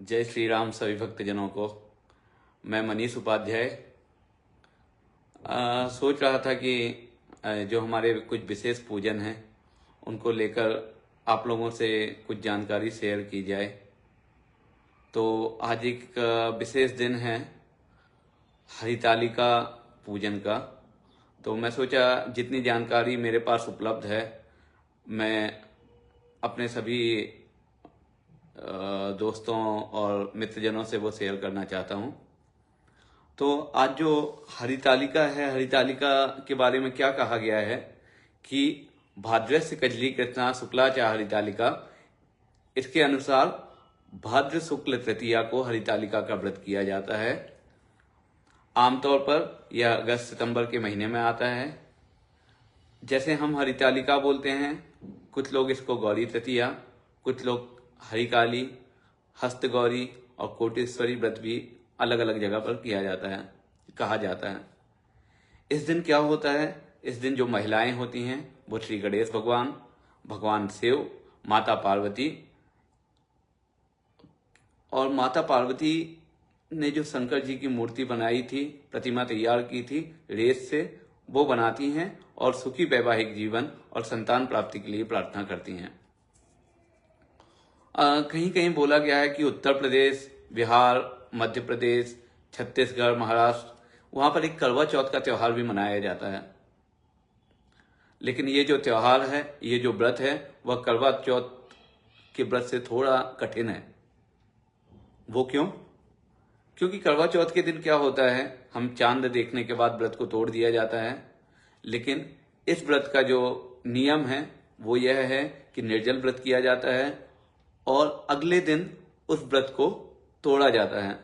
जय श्री राम सभी भक्तजनों को। मैं मनीष उपाध्याय सोच रहा था कि जो हमारे कुछ विशेष पूजन हैं उनको लेकर आप लोगों से कुछ जानकारी शेयर की जाए। तो आज एक विशेष दिन है हरितालिका पूजन का। तो मैं सोचा जितनी जानकारी मेरे पास उपलब्ध है मैं अपने सभी दोस्तों और मित्रजनों से वो शेयर करना चाहता हूँ। तो आज जो हरितालिका है, हरितालिका के बारे में क्या कहा गया है कि भाद्रस्य कजली कृष्णा शुक्ला च हरितालिका, इसके अनुसार भाद्र शुक्ल तृतीया को हरितालिका का व्रत किया जाता है। आमतौर पर यह अगस्त सितंबर के महीने में आता है। जैसे हम हरितालिका बोलते हैं, कुछ लोग इसको गौरी तृतीया, कुछ लोग हरिकाली, हस्त गौरी और कोटेश्वरी व्रत भी अलग अलग जगह पर किया जाता है, कहा जाता है। इस दिन क्या होता है, इस दिन जो महिलाएं होती हैं वो श्री गणेश भगवान, भगवान शिव, माता पार्वती और माता पार्वती ने जो शंकर जी की मूर्ति बनाई थी, प्रतिमा तैयार की थी रेत से, वो बनाती हैं और सुखी वैवाहिक जीवन और संतान प्राप्ति के लिए प्रार्थना करती हैं। कहीं कहीं बोला गया है कि उत्तर प्रदेश, बिहार, मध्य प्रदेश, छत्तीसगढ़, महाराष्ट्र, वहां पर एक करवा चौथ का त्योहार भी मनाया जाता है। लेकिन ये जो त्योहार है, ये जो व्रत है, वह करवा चौथ के व्रत से थोड़ा कठिन है। वो क्यों? क्योंकि करवा चौथ के दिन क्या होता है, हम चांद देखने के बाद व्रत को तोड़ दिया जाता है। लेकिन इस व्रत का जो नियम है वो यह है कि निर्जल व्रत किया जाता है और अगले दिन उस व्रत को तोड़ा जाता है।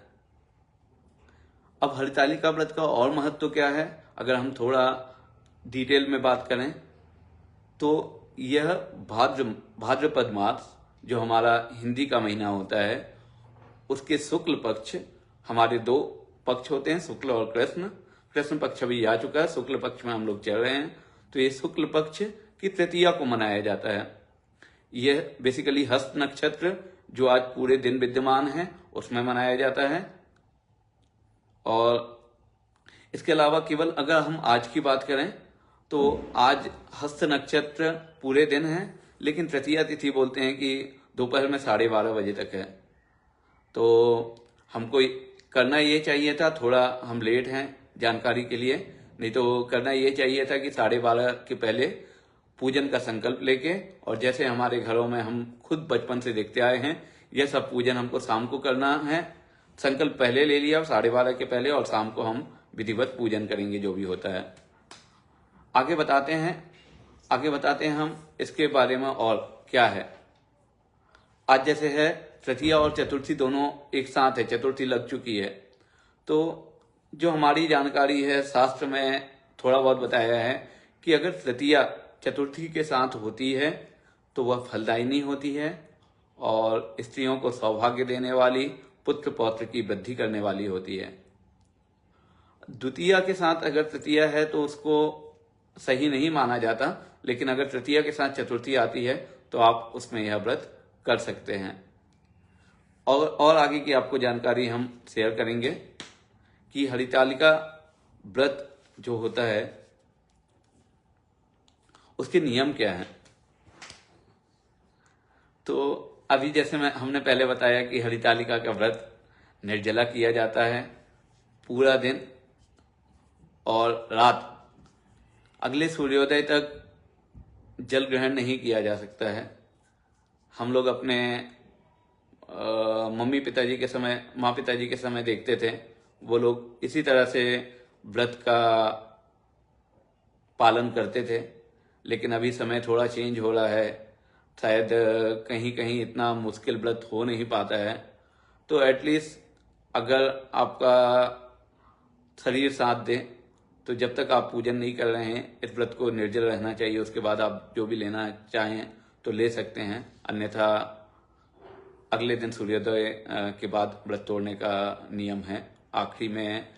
अब हरितालिका व्रत का और महत्व क्या है, अगर हम थोड़ा डिटेल में बात करें तो यह भाद्रपद मास, जो हमारा हिंदी का महीना होता है, उसके शुक्ल पक्ष, हमारे दो पक्ष होते हैं, शुक्ल और कृष्ण। कृष्ण पक्ष अभी आ चुका है, शुक्ल पक्ष में हम लोग चल रहे हैं। तो ये शुक्ल पक्ष की तृतीया को मनाया जाता है। यह बेसिकली हस्त नक्षत्र जो आज पूरे दिन विद्यमान है उसमें मनाया जाता है। और इसके अलावा केवल अगर हम आज की बात करें तो आज हस्त नक्षत्र पूरे दिन है, लेकिन तृतीया तिथि बोलते हैं कि दोपहर में 12:30 बजे तक है। तो हमको करना ये चाहिए था, थोड़ा हम लेट हैं जानकारी के लिए, नहीं तो करना ये चाहिए था कि 12:30 के पहले पूजन का संकल्प लेके, और जैसे हमारे घरों में हम खुद बचपन से देखते आए हैं, यह सब पूजन हमको शाम को करना है। संकल्प पहले ले लिया 12:30 के पहले, और शाम को हम विधिवत पूजन करेंगे जो भी होता है। आगे बताते हैं हम इसके बारे में और क्या है। आज जैसे है तृतीया और चतुर्थी दोनों एक साथ है, चतुर्थी लग चुकी है। तो जो हमारी जानकारी है, शास्त्र में थोड़ा बहुत बताया है कि अगर तृतीया चतुर्थी के साथ होती है तो वह फलदायिनी होती है और स्त्रियों को सौभाग्य देने वाली, पुत्र पौत्र की वृद्धि करने वाली होती है। द्वितीया के साथ अगर तृतीया है तो उसको सही नहीं माना जाता, लेकिन अगर तृतीया के साथ चतुर्थी आती है तो आप उसमें यह व्रत कर सकते हैं। और आगे की आपको जानकारी हम शेयर करेंगे कि हरितालिका व्रत जो होता है उसके नियम क्या हैं। तो अभी जैसे हमने पहले बताया कि हरितालिका का व्रत निर्जला किया जाता है, पूरा दिन और रात, अगले सूर्योदय तक जल ग्रहण नहीं किया जा सकता है। हम लोग अपने माँ पिताजी के समय देखते थे, वो लोग इसी तरह से व्रत का पालन करते थे। लेकिन अभी समय थोड़ा चेंज हो रहा है, शायद कहीं कहीं इतना मुश्किल व्रत हो नहीं पाता है। तो एटलीस्ट अगर आपका शरीर साथ दे तो जब तक आप पूजन नहीं कर रहे हैं इस व्रत को निर्जल रहना चाहिए। उसके बाद आप जो भी लेना चाहें तो ले सकते हैं, अन्यथा अगले दिन सूर्योदय के बाद व्रत तोड़ने का नियम है। आखिरी में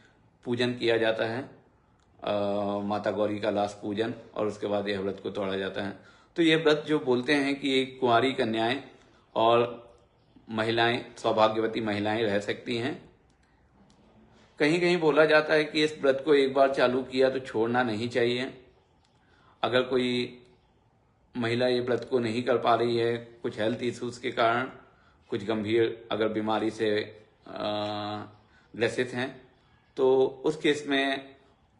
पूजन किया जाता है, माता गौरी का लास्ट पूजन, और उसके बाद यह व्रत को तोड़ा जाता है। तो यह व्रत जो बोलते हैं कि एक कुंवारी कन्याएं और महिलाएं, सौभाग्यवती महिलाएं रह सकती हैं। कहीं कहीं बोला जाता है कि इस व्रत को एक बार चालू किया तो छोड़ना नहीं चाहिए। अगर कोई महिला ये व्रत को नहीं कर पा रही है कुछ हेल्थ इश्यूज के कारण, कुछ गंभीर अगर बीमारी से ग्रसित हैं, तो उस केस में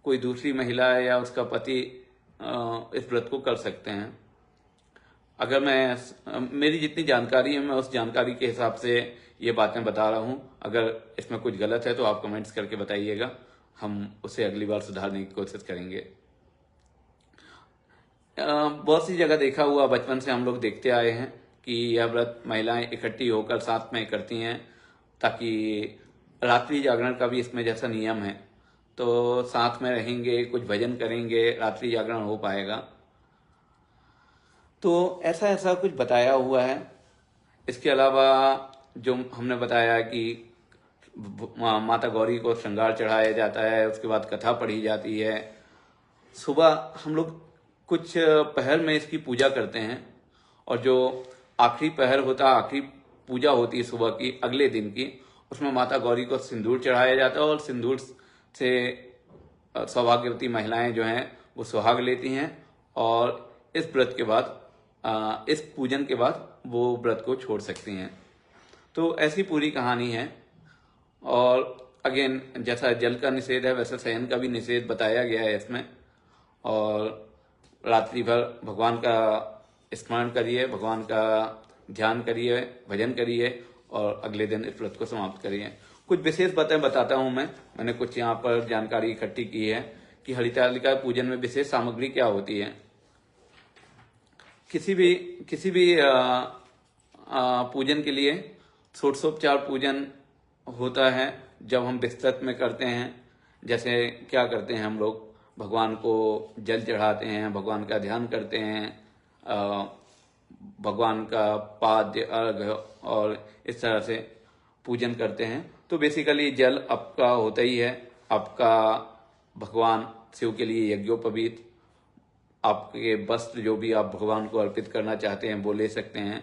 कोई दूसरी महिला या उसका पति इस व्रत को कर सकते हैं। अगर मेरी जितनी जानकारी है मैं उस जानकारी के हिसाब से ये बातें बता रहा हूँ। अगर इसमें कुछ गलत है तो आप कमेंट्स करके बताइएगा, हम उसे अगली बार सुधारने की कोशिश करेंगे। बहुत सी जगह देखा हुआ, बचपन से हम लोग देखते आए हैं कि यह व्रत महिलाएं इकट्ठी होकर साथ में करती हैं, ताकि रात्रि जागरण का भी इसमें जैसा नियम है, तो साथ में रहेंगे, कुछ भजन करेंगे, रात्रि जागरण हो पाएगा। तो ऐसा ऐसा कुछ बताया हुआ है। इसके अलावा जो हमने बताया कि माता गौरी को श्रृंगार चढ़ाया जाता है, उसके बाद कथा पढ़ी जाती है। सुबह हम लोग कुछ पहर में इसकी पूजा करते हैं, और जो आखिरी पहर होता है, आखिरी पूजा होती है सुबह की, अगले दिन की, उसमें माता गौरी को सिंदूर चढ़ाया जाता है, और सिंदूर से सौभाग्यवती महिलाएं जो हैं वो सुहाग लेती हैं, और इस व्रत के बाद इस पूजन के बाद वो व्रत को छोड़ सकती हैं। तो ऐसी पूरी कहानी है। और अगेन, जैसा जल का निषेध है वैसा शयन का भी निषेध बताया गया है इसमें। और रात्रि भर भगवान का स्मरण करिए, भगवान का ध्यान करिए, भजन करिए, और अगले दिन इस व्रत को समाप्त करिए। कुछ विशेष बातें बताता हूं मैंने कुछ यहाँ पर जानकारी इकट्ठी की है कि हरितालिका पूजन में विशेष सामग्री क्या होती है। किसी भी पूजन के लिए षोडशोपचार पूजन होता है जब हम विस्तृत में करते हैं। जैसे क्या करते हैं हम लोग, भगवान को जल चढ़ाते हैं, भगवान का ध्यान करते हैं, भगवान का पाद्य अर्घ्य और इस तरह से पूजन करते हैं। तो बेसिकली जल आपका होता ही है, आपका भगवान शिव के लिए यज्ञोपवीत, आपके वस्त्र जो भी आप भगवान को अर्पित करना चाहते हैं वो ले सकते हैं।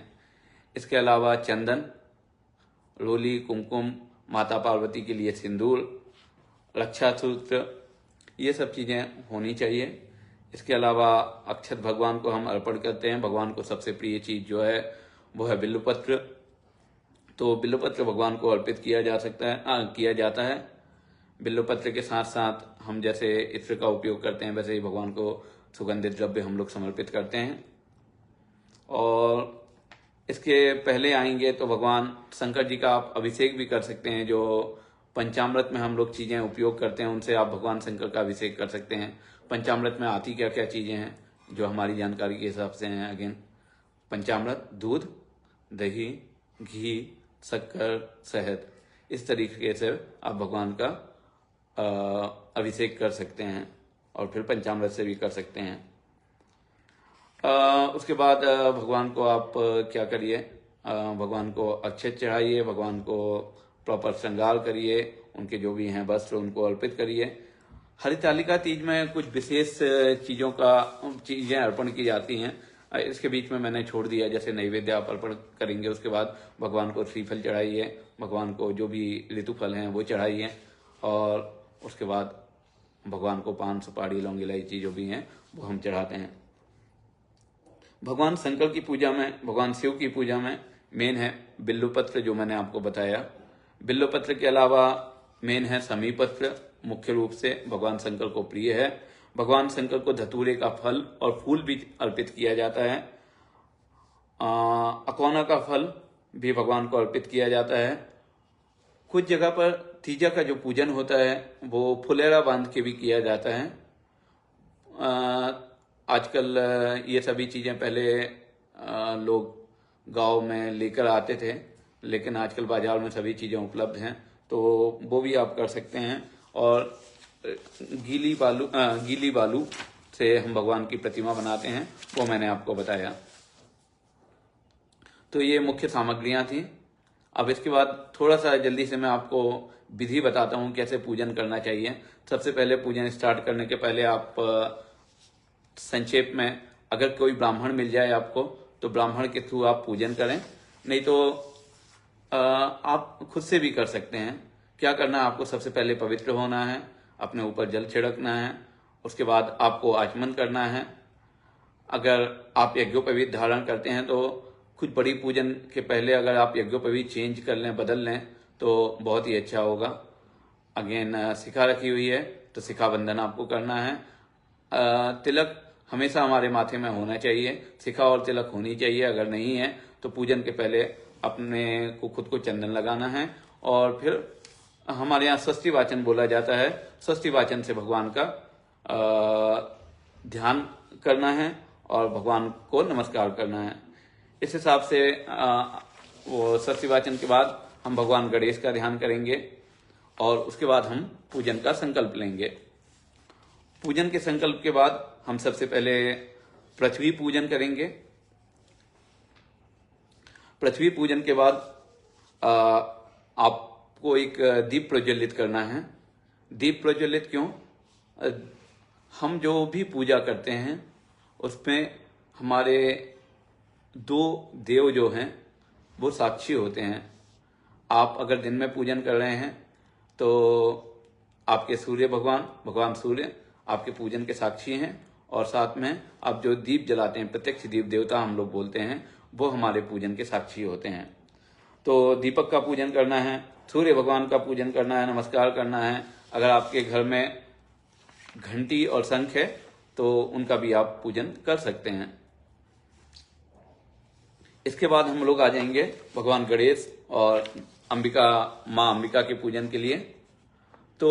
इसके अलावा चंदन, रोली, कुमकुम, माता पार्वती के लिए सिंदूर, रक्षा सूत्र, ये सब चीजें होनी चाहिए। इसके अलावा अक्षत भगवान को हम अर्पण करते हैं। भगवान को सबसे प्रिय चीज जो है वो है बिल्वपत्र। तो बिल्वपत्र भगवान को अर्पित किया जाता है। बिल्वपत्र के साथ साथ हम जैसे इत्र का उपयोग करते हैं वैसे ही भगवान को सुगंधित द्रव्य हम लोग समर्पित करते हैं। और इसके पहले आएंगे तो भगवान शंकर जी का आप अभिषेक भी कर सकते हैं। जो पंचामृत में हम लोग चीजें उपयोग करते हैं उनसे आप भगवान शंकर का अभिषेक कर सकते हैं। पंचामृत में आती क्या क्या चीजें हैं जो हमारी जानकारी के हिसाब से हैं। अगेन, पंचामृत दूध, दही, घी, शक्कर, शहद, इस तरीके से आप भगवान का अभिषेक कर सकते हैं, और फिर पंचामृत से भी कर सकते हैं। उसके बाद भगवान को आप क्या करिए, भगवान को अक्षत चढ़ाइए, भगवान को प्रॉपर श्रृंगार करिए, उनके जो भी हैं वस्त्र उनको अर्पित करिए। हरितालिका तीज में कुछ विशेष चीजें अर्पण की जाती हैं। इसके बीच में मैंने छोड़ दिया, जैसे नैवेद्य आप अर्पण करेंगे, उसके बाद भगवान को श्रीफल चढ़ाइए, भगवान को जो भी ऋतुफल हैं वो चढ़ाइए, और उसके बाद भगवान को पान, सुपारी, लौंग, इलायची जो भी हैं वो हम चढ़ाते हैं। भगवान शंकर की पूजा में, भगवान शिव की पूजा में मेन है बिल्वपत्र, जो मैंने आपको बताया। बिल्वपत्र के अलावा मेन है समीपत्र, मुख्य रूप से भगवान शंकर को प्रिय है। भगवान शंकर को धतूरे का फल और फूल भी अर्पित किया जाता है। अकौना का फल भी भगवान को अर्पित किया जाता है। कुछ जगह पर तीजा का जो पूजन होता है वो फुलेरा बांध के भी किया जाता है। आजकल ये सभी चीजें पहले लोग गांव में लेकर आते थे, लेकिन आजकल बाजार में सभी चीजें उपलब्ध हैं, तो वो भी आप कर सकते हैं। और गीली बालू से हम भगवान की प्रतिमा बनाते हैं, वो मैंने आपको बताया। तो ये मुख्य सामग्रियां थी। अब इसके बाद थोड़ा सा जल्दी से मैं आपको विधि बताता हूं कैसे पूजन करना चाहिए। सबसे पहले पूजन स्टार्ट करने के पहले आप संक्षेप में, अगर कोई ब्राह्मण मिल जाए आपको तो ब्राह्मण के थ्रू आप पूजन करें, नहीं तो आप खुद से भी कर सकते हैं। क्या करना है, आपको सबसे पहले पवित्र होना है, अपने ऊपर जल छिड़कना है, उसके बाद आपको आचमन करना है। अगर आप यज्ञोपवीत धारण करते हैं तो कुछ बड़ी पूजन के पहले अगर आप यज्ञोपवीत चेंज कर लें, बदल लें तो बहुत ही अच्छा होगा। अगेन शिखा रखी हुई है तो शिखा बंधन आपको करना है। तिलक हमेशा हमारे माथे में होना चाहिए, शिखा और तिलक होनी चाहिए। अगर नहीं है तो पूजन के पहले अपने को खुद को चंदन लगाना है। और फिर हमारे यहाँ स्वस्ति वाचन बोला जाता है, स्वस्ति वाचन से भगवान का ध्यान करना है और भगवान को नमस्कार करना है। इस हिसाब से वो स्वस्ति वाचन के बाद हम भगवान गणेश का ध्यान करेंगे और उसके बाद हम पूजन का संकल्प लेंगे। पूजन के संकल्प के बाद हम सबसे पहले पृथ्वी पूजन करेंगे। पृथ्वी पूजन के बाद आपको एक दीप प्रज्वलित करना है। दीप प्रज्वलित क्यों? हम जो भी पूजा करते हैं उसमें हमारे दो देव जो हैं वो साक्षी होते हैं। आप अगर दिन में पूजन कर रहे हैं तो आपके सूर्य भगवान सूर्य आपके पूजन के साक्षी हैं, और साथ में आप जो दीप जलाते हैं, प्रत्यक्ष दीप देवता हम लोग बोलते हैं, वो हमारे पूजन के साक्षी होते हैं। तो दीपक का पूजन करना है, सूर्य भगवान का पूजन करना है, नमस्कार करना है। अगर आपके घर में घंटी और शंख है तो उनका भी आप पूजन कर सकते हैं। इसके बाद हम लोग आ जाएंगे भगवान गणेश और माँ अंबिका के पूजन के लिए। तो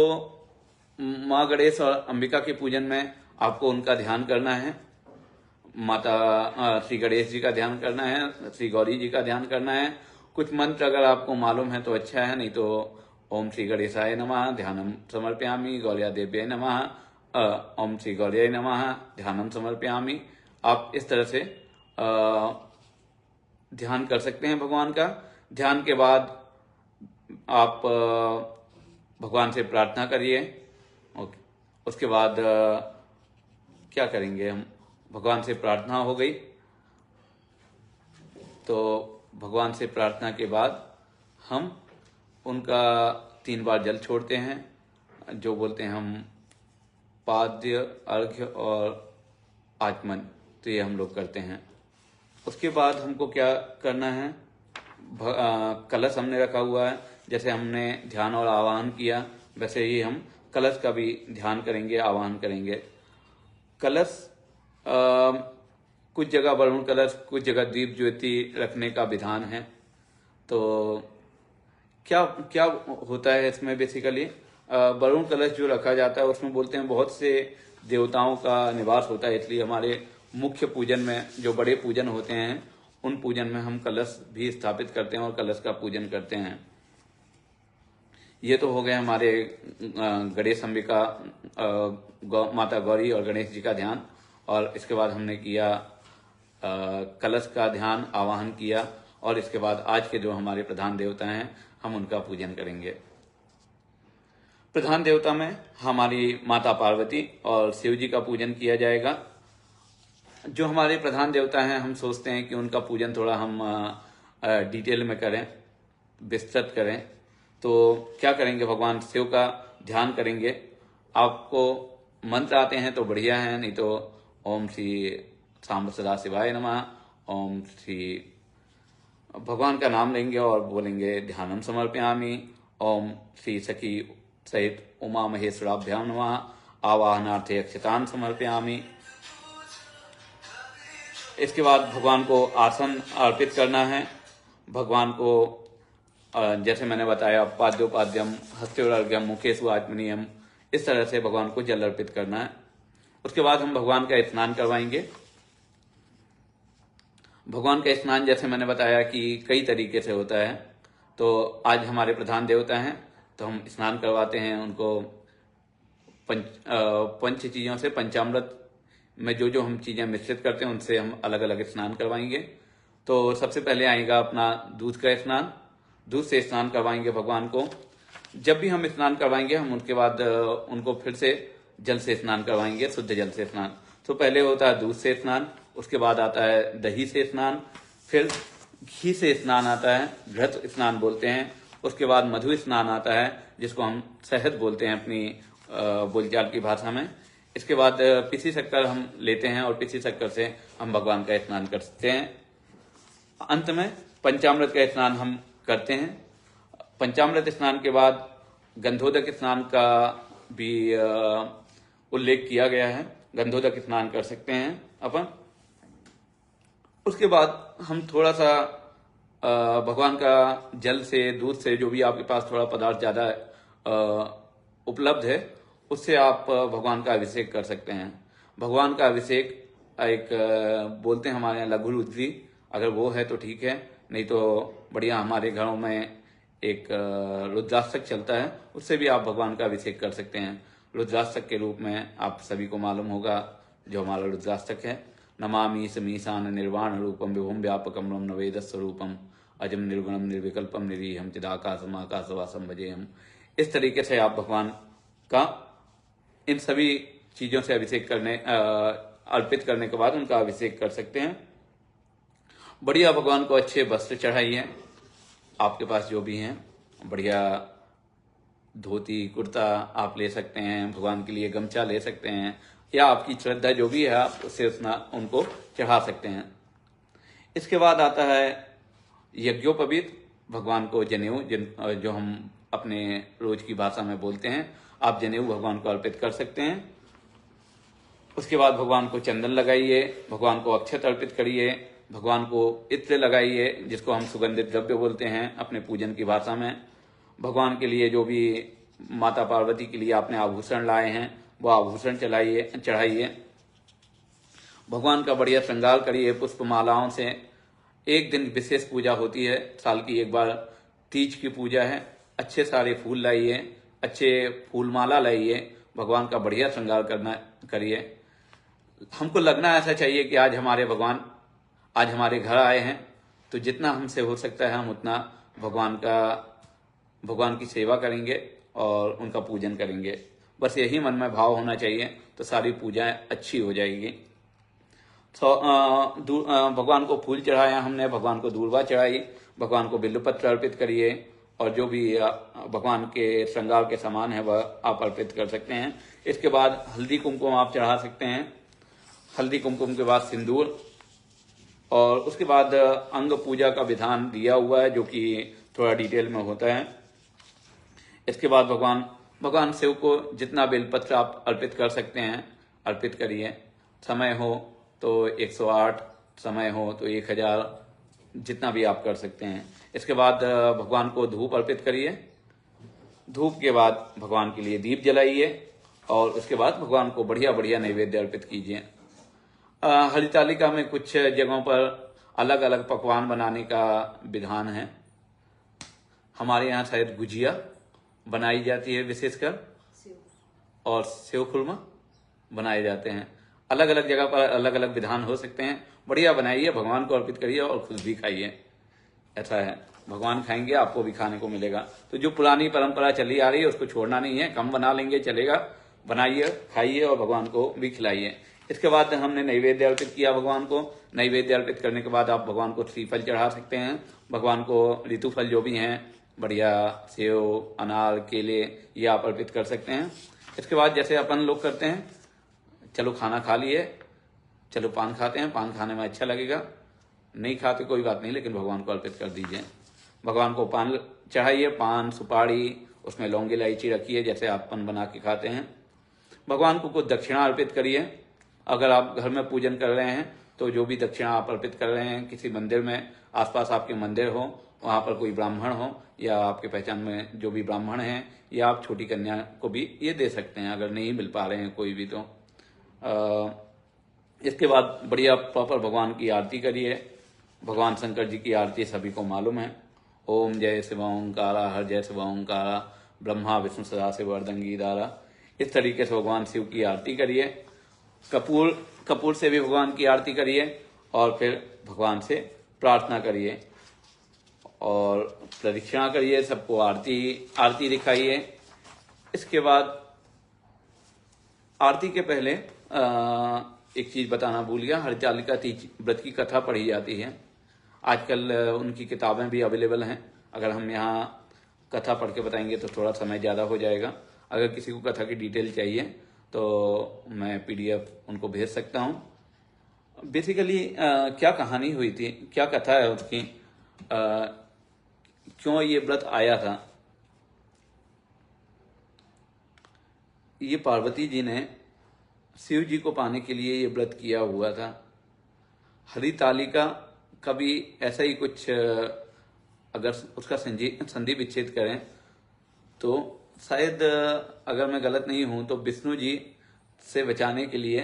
माँ गणेश और अंबिका के पूजन में आपको उनका ध्यान करना है। माता श्री गणेश जी का ध्यान करना है, श्री गौरी जी का ध्यान करना है। कुछ मंत्र अगर आपको मालूम है तो अच्छा है, नहीं तो ओम श्री गणेशाय नमः ध्यानम समर्पयामि, गौरिया देव्यै नमः, ओम श्री गौरियै नमः ध्यानम समर्पयामि। आप इस तरह से ध्यान कर सकते हैं भगवान का। ध्यान के बाद आप भगवान से प्रार्थना करिए। उसके बाद क्या करेंगे हम, भगवान से प्रार्थना हो गई तो भगवान से प्रार्थना के बाद हम उनका 3 बार जल छोड़ते हैं, जो बोलते हैं हम पाद्य, अर्घ्य और आचमन। तो ये हम लोग करते हैं। उसके बाद हमको क्या करना है, कलश हमने रखा हुआ है। जैसे हमने ध्यान और आवाहन किया वैसे ही हम कलश का भी ध्यान करेंगे, आवाहन करेंगे। कलश कुछ जगह वरुण कलश, कुछ जगह दीप ज्योति रखने का विधान है। तो क्या क्या होता है इसमें बेसिकली, वरुण कलश जो रखा जाता है उसमें बोलते हैं बहुत से देवताओं का निवास होता है, इसलिए हमारे मुख्य पूजन में जो बड़े पूजन होते हैं उन पूजन में हम कलश भी स्थापित करते हैं और कलश का पूजन करते हैं। ये तो हो गए हमारे गणेश अंबिका, माता गौरी और गणेश जी का ध्यान। और इसके बाद हमने किया कलश का ध्यान, आवाहन किया, और इसके बाद आज के जो हमारे प्रधान देवता हैं हम उनका पूजन करेंगे। प्रधान देवता में हमारी माता पार्वती और शिव जी का पूजन किया जाएगा। जो हमारे प्रधान देवता हैं हम सोचते हैं कि उनका पूजन थोड़ा हम डिटेल में करें, विस्तृत करें। तो क्या करेंगे, भगवान शिव का ध्यान करेंगे। आपको मंत्र आते हैं तो बढ़िया है, नहीं तो ओम श्री सांब सदा शिवाय नमः, ओम श्री भगवान का नाम लेंगे और बोलेंगे ध्यानम समर्पयामि, ओम श्री सखी सहित उमा महेश्वराभ्याम नमः, आवाहनार्थे अक्षतान समर्पयामि। इसके बाद भगवान को आसन अर्पित करना है। भगवान को जैसे मैंने बताया पाद्योपाद्यम हस्त्योर्घ्यम मुखेषु आचमनीयम, इस तरह से भगवान को जल अर्पित करना है। उसके बाद हम भगवान का स्नान करवाएंगे। भगवान का स्नान जैसे मैंने बताया कि कई तरीके से होता है। तो आज हमारे प्रधान देवता हैं तो हम स्नान करवाते हैं उनको पंच चीजों से, पंचामृत में जो जो हम चीजें मिश्रित करते हैं उनसे हम अलग अलग स्नान करवाएंगे। तो सबसे पहले आएगा अपना दूध का स्नान। दूध से स्नान करवाएंगे भगवान को। जब भी हम स्नान करवाएंगे हम उनके बाद उनको फिर से जल से स्नान करवाएंगे, शुद्ध जल से स्नान। तो पहले होता है दूध से स्नान, उसके बाद आता है दही से स्नान, फिर घी से स्नान आता है, घृत स्नान बोलते हैं, उसके बाद मधु स्नान आता है, जिसको हम शहद बोलते हैं अपनी बोलचाल की भाषा में। इसके बाद पिसी शक्कर हम लेते हैं और पिसी शक्कर से हम भगवान का स्नान करते हैं। अंत में पंचामृत का स्नान हम करते हैं। पंचामृत स्नान के बाद गंधोदक स्नान का भी उल्लेख किया गया है। गंधोदक स्नान कर सकते हैं अपन। उसके बाद हम थोड़ा सा भगवान का जल से, दूध से, जो भी आपके पास थोड़ा पदार्थ ज्यादा उपलब्ध है, उससे आप भगवान का अभिषेक कर सकते हैं। भगवान का अभिषेक एक बोलते हैं हमारे यहाँ लघु रुद्री, अगर वो है तो ठीक है, नहीं तो बढ़िया हमारे घरों में एक रुद्राष्टक चलता है, उससे भी आप भगवान का अभिषेक कर सकते हैं। रुद्राष्टक के रूप में आप सभी को मालूम होगा जो हमारा रुद्राष्टक है, नमामि समीशान निर्वाण रूपम विभुम व्यापकम ब्रह्म नवेद स्वरूपम अजम निर्गुणम निर्विकल्पम निरीहम चिदाकाशम आकाशवासम भजेहम। इस तरीके से आप भगवान का इन सभी चीजों से अभिषेक करने अर्पित करने के बाद उनका अभिषेक कर सकते हैं। बढ़िया भगवान को अच्छे वस्त्र चढ़ाइए, आपके पास जो भी हैं, बढ़िया धोती कुर्ता आप ले सकते हैं, भगवान के लिए गमछा ले सकते हैं, या आपकी श्रद्धा जो भी है आप उससे उतना उनको चढ़ा सकते हैं। इसके बाद आता है यज्ञोपवीत, भगवान को जनेऊ, जो हम अपने रोज की भाषा में बोलते हैं, आप जनेऊ भगवान को अर्पित कर सकते हैं। उसके बाद भगवान को चंदन लगाइए, भगवान को अक्षत अर्पित करिए, भगवान को इत्र लगाइए, जिसको हम सुगंधित द्रव्य बोलते हैं अपने पूजन की भाषा में। भगवान के लिए जो भी माता पार्वती के लिए आपने आभूषण लाए हैं वो आभूषण चढ़ाइए। भगवान का बढ़िया श्रृंगार करिए पुष्पमालाओं से। एक दिन विशेष पूजा होती है, साल की एक बार तीज की पूजा है। अच्छे सारे फूल लाइए, अच्छे फूलमाला लाइए, भगवान का बढ़िया श्रृंगार करिए। हमको लगना ऐसा चाहिए कि आज हमारे भगवान आज हमारे घर आए हैं, तो जितना हमसे हो सकता है हम उतना भगवान की सेवा करेंगे और उनका पूजन करेंगे। बस यही मन में भाव होना चाहिए, तो सारी पूजाएं अच्छी हो जाएगी। तो भगवान को फूल चढ़ाया हमने, भगवान को दूर्वा चढ़ाई, भगवान को बिल्वपत्र अर्पित करिए, और जो भी भगवान के श्रृंगार के सामान है वह आप अर्पित कर सकते हैं। इसके बाद हल्दी कुमकुम आप चढ़ा सकते हैं। हल्दी कुमकुम के बाद सिंदूर, और उसके बाद अंग पूजा का विधान दिया हुआ है जो कि थोड़ा डिटेल में होता है। इसके बाद भगवान शिव को जितना बेलपत्र आप अर्पित कर सकते हैं अर्पित करिए। समय हो तो 108, समय हो तो 1000, जितना भी आप कर सकते हैं। इसके बाद भगवान को धूप अर्पित करिए। धूप के बाद भगवान के लिए दीप जलाइए, और उसके बाद भगवान को बढ़िया बढ़िया नैवेद्य अर्पित कीजिए। हरितालिका में कुछ जगहों पर अलग अलग पकवान बनाने का विधान है। हमारे यहाँ शायद गुजिया बनाई जाती है विशेषकर, और सेव खुरमा बनाए जाते हैं। अलग अलग जगह पर अलग अलग विधान हो सकते हैं। बढ़िया बनाइए, भगवान को अर्पित करिए और खुद भी खाइए। ऐसा है, भगवान खाएंगे आपको भी खाने को मिलेगा। तो जो पुरानी परंपरा चली आ रही है उसको छोड़ना नहीं है, कम बना लेंगे चलेगा, बनाइए, खाइए और भगवान को भी खिलाइए। इसके बाद हमने नैवेद्य अर्पित किया भगवान को। नैवेद्य अर्पित करने के बाद आप भगवान को श्रीफल चढ़ा सकते हैं। भगवान को ऋतुफल जो भी हैं, बढ़िया सेव, अनार, केले, ये आप अर्पित कर सकते हैं। इसके बाद जैसे अपन लोग करते हैं, चलो खाना खा लिए, चलो पान खाते हैं, पान खाने में अच्छा लगेगा, नहीं खाते कोई बात नहीं, लेकिन भगवान को अर्पित कर दीजिए। भगवान को पान चढ़ाइए, पान, सुपारी, उसमें लौंग इलायची रखिए जैसे आप पान बना के खाते हैं। भगवान को कुछ दक्षिणा अर्पित करिए। अगर आप घर में पूजन कर रहे हैं तो जो भी दक्षिणा आप अर्पित कर रहे हैं, किसी मंदिर में, आसपास आपके मंदिर हो, वहां पर कोई ब्राह्मण हो या आपके पहचान में जो भी ब्राह्मण हैं, या आप छोटी कन्या को भी ये दे सकते हैं अगर नहीं मिल पा रहे हैं कोई भी। तो इसके बाद बढ़िया प्रॉपर भगवान की आरती करिए। भगवान शंकर जी की आरती सभी को मालूम है। ओम जय शिव ओंकारा, हर जय शिव ओंकारा, ब्रह्मा विष्णु सदाशिव अर्धंगी दारा। इस तरीके से भगवान शिव की आरती करिए। कपूर से भी भगवान की आरती करिए, और फिर भगवान से प्रार्थना करिए और प्रदक्षिणा करिए, सबको आरती दिखाइए। इसके बाद आरती के पहले एक चीज बताना भूल गया, हरितालिका तीज व्रत की कथा पढ़ी जाती है। आजकल उनकी किताबें भी अवेलेबल हैं। अगर हम यहाँ कथा पढ़ के बताएंगे तो थोड़ा समय ज़्यादा हो जाएगा। अगर किसी को कथा की डिटेल चाहिए तो मैं PDF उनको भेज सकता हूँ। बेसिकली क्या कहानी हुई थी, क्या कथा है उसकी, क्यों ये व्रत आया था। ये पार्वती जी ने शिव जी को पाने के लिए ये व्रत किया हुआ था। हरितालिका का भी ऐसा ही कुछ, अगर उसका संधि विच्छेद करें तो शायद, अगर मैं गलत नहीं हूं तो विष्णु जी से बचाने के लिए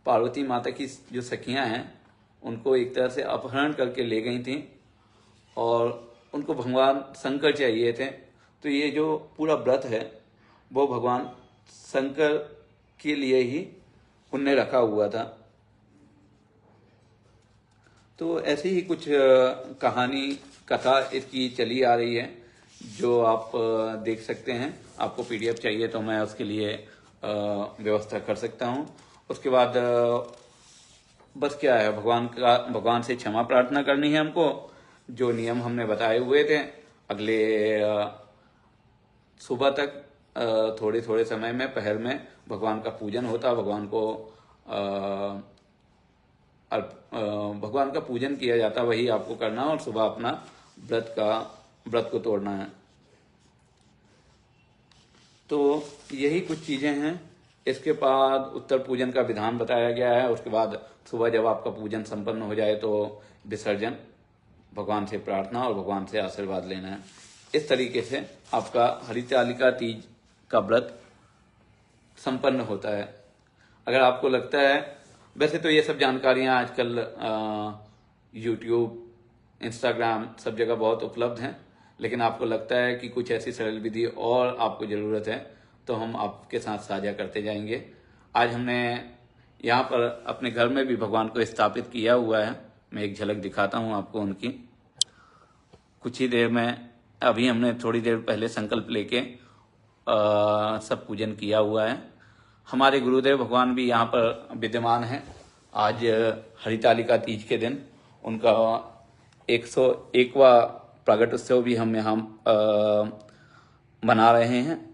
पार्वती माता की जो सखियां हैं उनको एक तरह से अपहरण करके ले गई थी और उनको भगवान शंकर चाहिए थे। तो ये जो पूरा व्रत है वो भगवान शंकर के लिए ही उनने रखा हुआ था। तो ऐसी ही कुछ कहानी कथा इसकी चली आ रही है जो आप देख सकते हैं। आपको PDF चाहिए तो मैं उसके लिए व्यवस्था कर सकता हूं। उसके बाद बस क्या है, भगवान से क्षमा प्रार्थना करनी है हमको। जो नियम हमने बताए हुए थे, अगले सुबह तक थोड़े थोड़े समय में पहर में भगवान का पूजन होता, भगवान का पूजन किया जाता, वही आपको करना और सुबह अपना व्रत को तोड़ना है। तो यही कुछ चीजें हैं। इसके बाद उत्तर पूजन का विधान बताया गया है। उसके बाद सुबह जब आपका पूजन संपन्न हो जाए तो विसर्जन, भगवान से प्रार्थना और भगवान से आशीर्वाद लेना है। इस तरीके से आपका हरितालिका तीज का व्रत संपन्न होता है। अगर आपको लगता है, वैसे तो ये सब जानकारियां आजकल YouTube, Instagram सब जगह बहुत उपलब्ध हैं, लेकिन आपको लगता है कि कुछ ऐसी सरल विधि और आपको ज़रूरत है तो हम आपके साथ साझा करते जाएंगे। आज हमने यहाँ पर अपने घर में भी भगवान को स्थापित किया हुआ है। मैं एक झलक दिखाता हूँ आपको उनकी। कुछ ही देर में, अभी हमने थोड़ी देर पहले संकल्प लेके सब पूजन किया हुआ है। हमारे गुरुदेव भगवान भी यहाँ पर विद्यमान हैं। आज हरितालिका तीज के दिन उनका 101वां प्रगट उत्सव भी हम यहाँ मना रहे हैं।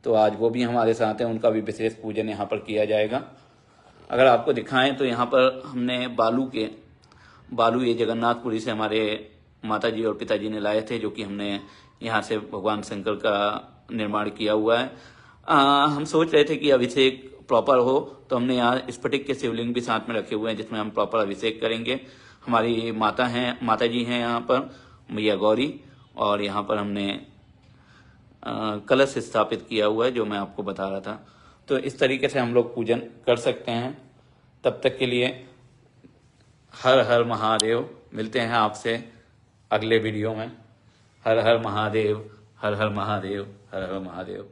तो आज वो भी हमारे साथ हैं, उनका भी विशेष पूजन यहाँ पर किया जाएगा। अगर आपको दिखाएं तो यहाँ पर हमने बालू ये जगन्नाथपुरी से हमारे माताजी और पिताजी ने लाए थे, जो कि हमने यहाँ से भगवान शंकर का निर्माण किया हुआ है। हम सोच रहे थे कि अभिषेक प्रॉपर हो, तो हमने यहाँ स्फटिक के शिवलिंग भी साथ में रखे हुए हैं जिसमें हम प्रॉपर अभिषेक करेंगे। हमारी माता जी हैं यहाँ पर, मैया गौरी, और यहाँ पर हमने कलश स्थापित किया हुआ है जो मैं आपको बता रहा था। तो इस तरीके से हम लोग पूजन कर सकते हैं। तब तक के लिए हर हर महादेव। मिलते हैं आपसे अगले वीडियो में। हर हर महादेव, हर हर महादेव, हर हर महादेव।